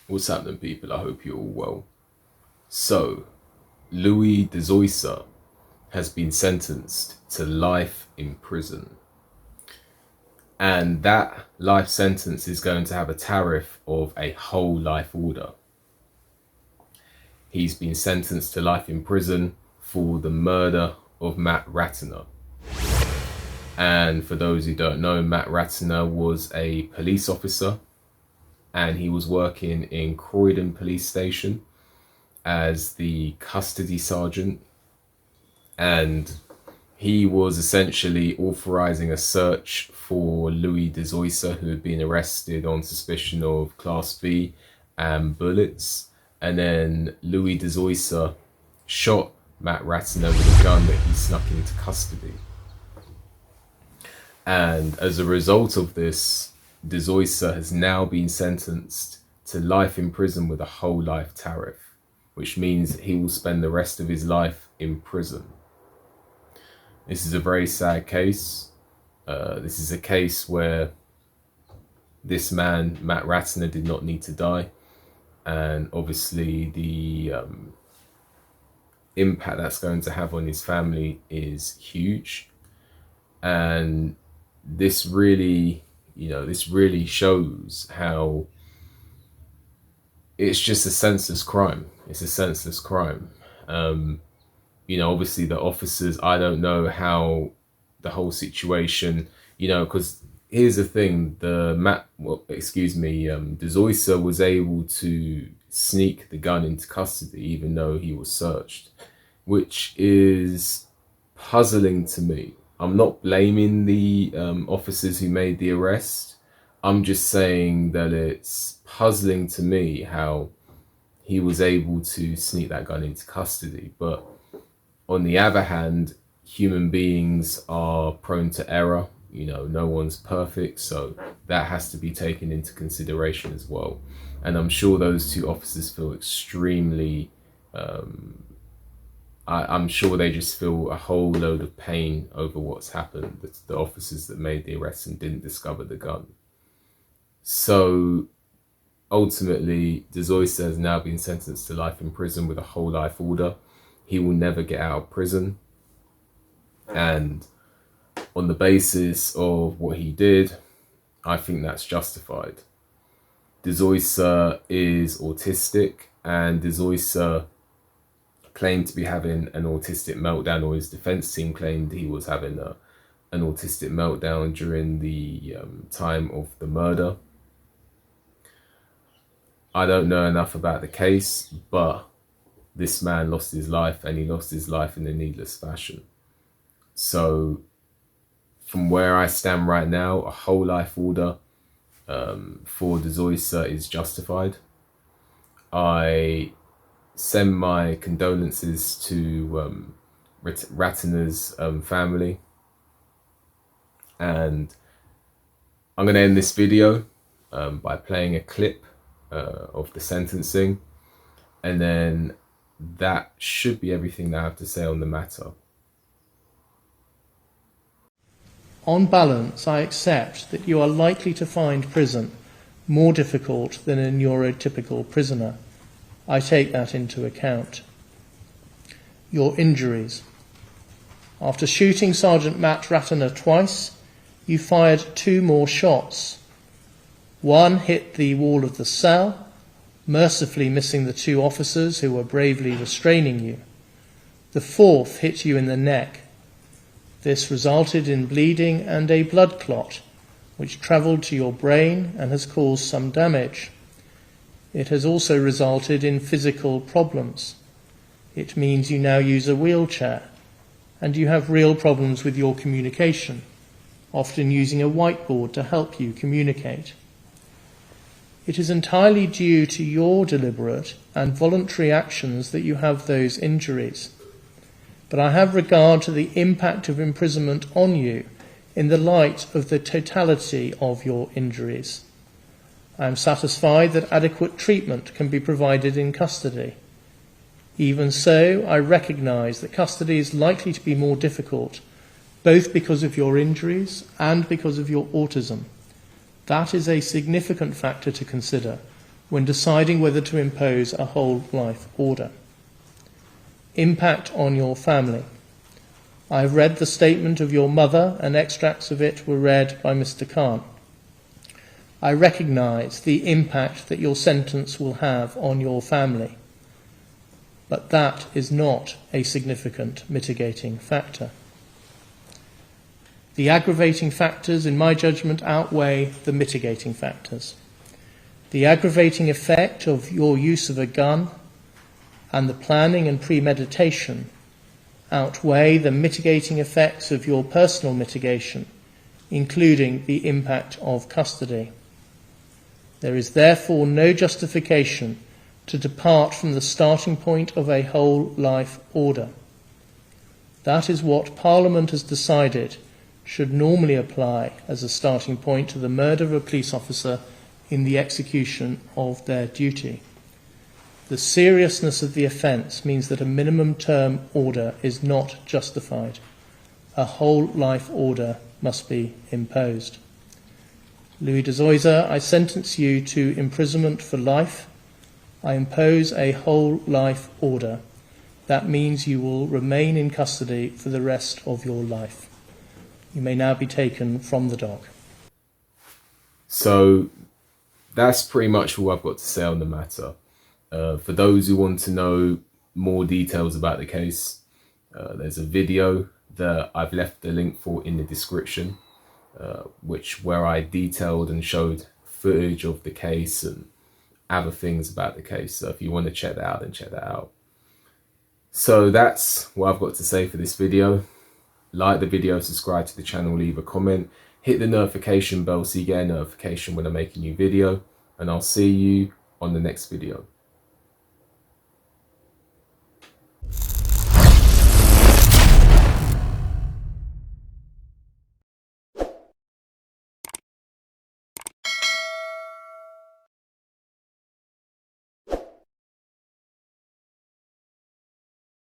What's happening, people? I hope you're all well. So, Louis de Zoysa has been sentenced to life in prison. And that life sentence is going to have a tariff of a whole life order. He's been sentenced to life in prison for the murder of Matt Ratana. And for those who don't know, Matt Ratana was a police officer, and he was working in Croydon Police Station as the custody sergeant, and he was essentially authorizing a search for Louis de Zoysa, who had been arrested on suspicion of Class B and bullets. And then Louis de Zoysa shot Matt Ratana with a gun that he snuck into custody. And as a result of this, de Zoysa has now been sentenced to life in prison with a whole life tariff, which means he will spend the rest of his life in prison. This is a very sad case. This is a case where this man, Matt Ratana, did not need to die. And obviously the impact that's going to have on his family is huge. And this really, this really shows how it's just a senseless crime. It's a senseless crime. Obviously the officers, I don't know how the whole situation, because here's the thing, de Zoysa was able to sneak the gun into custody even though he was searched, which is puzzling to me. I'm not blaming the officers who made the arrest. I'm just saying that it's puzzling to me how he was able to sneak that gun into custody. But on the other hand, human beings are prone to error. No one's perfect, so that has to be taken into consideration as well. And I'm sure those two officers feel extremely I'm sure they just feel a whole load of pain over what's happened, the officers that made the arrest and didn't discover the gun. So ultimately, de Zoysa has now been sentenced to life in prison with a whole life order. He will never get out of prison. And on the basis of what he did, I think that's justified. De Zoysa is autistic, and de Zoysa claimed to be having an autistic meltdown, or his defense team claimed he was having an autistic meltdown during the time of the murder. I don't know enough about the case, but this man lost his life, and he lost his life in a needless fashion. So from where I stand right now, a whole life order for de Zoysa is justified. I send my condolences to Ratana's family, and I'm going to end this video by playing a clip of the sentencing, and then that should be everything that I have to say on the matter. On balance, I accept that you are likely to find prison more difficult than a neurotypical prisoner. I take that into account. Your injuries. After shooting Sergeant Matt Ratana twice, you fired 2 more shots. One hit the wall of the cell, mercifully missing the 2 officers who were bravely restraining you. The 4th hit you in the neck. This resulted in bleeding and a blood clot, which travelled to your brain and has caused some damage. It has also resulted in physical problems. It means you now use a wheelchair, and you have real problems with your communication, often using a whiteboard to help you communicate. It is entirely due to your deliberate and voluntary actions that you have those injuries. But I have regard to the impact of imprisonment on you in the light of the totality of your injuries. I am satisfied that adequate treatment can be provided in custody. Even so, I recognise that custody is likely to be more difficult, both because of your injuries and because of your autism. That is a significant factor to consider when deciding whether to impose a whole life order. Impact on your family. I have read the statement of your mother, and extracts of it were read by Mr. Khan. I recognise the impact that your sentence will have on your family, but that is not a significant mitigating factor. The aggravating factors, in my judgment, outweigh the mitigating factors. The aggravating effect of your use of a gun and the planning and premeditation outweigh the mitigating effects of your personal mitigation, including the impact of custody. There is therefore no justification to depart from the starting point of a whole life order. That is what Parliament has decided should normally apply as a starting point to the murder of a police officer in the execution of their duty. The seriousness of the offence means that a minimum term order is not justified. A whole life order must be imposed. Louis de Zoysa, I sentence you to imprisonment for life. I impose a whole life order. That means you will remain in custody for the rest of your life. You may now be taken from the dock. So that's pretty much all I've got to say on the matter. For those who want to know more details about the case, there's a video that I've left the link for in the description, where I detailed and showed footage of the case and other things about the case. So if you want to check that out, then check that out. So that's what I've got to say for this video. Like the video, subscribe to the channel, leave a comment, hit the notification bell so you get a notification when I make a new video, and I'll see you on the next video.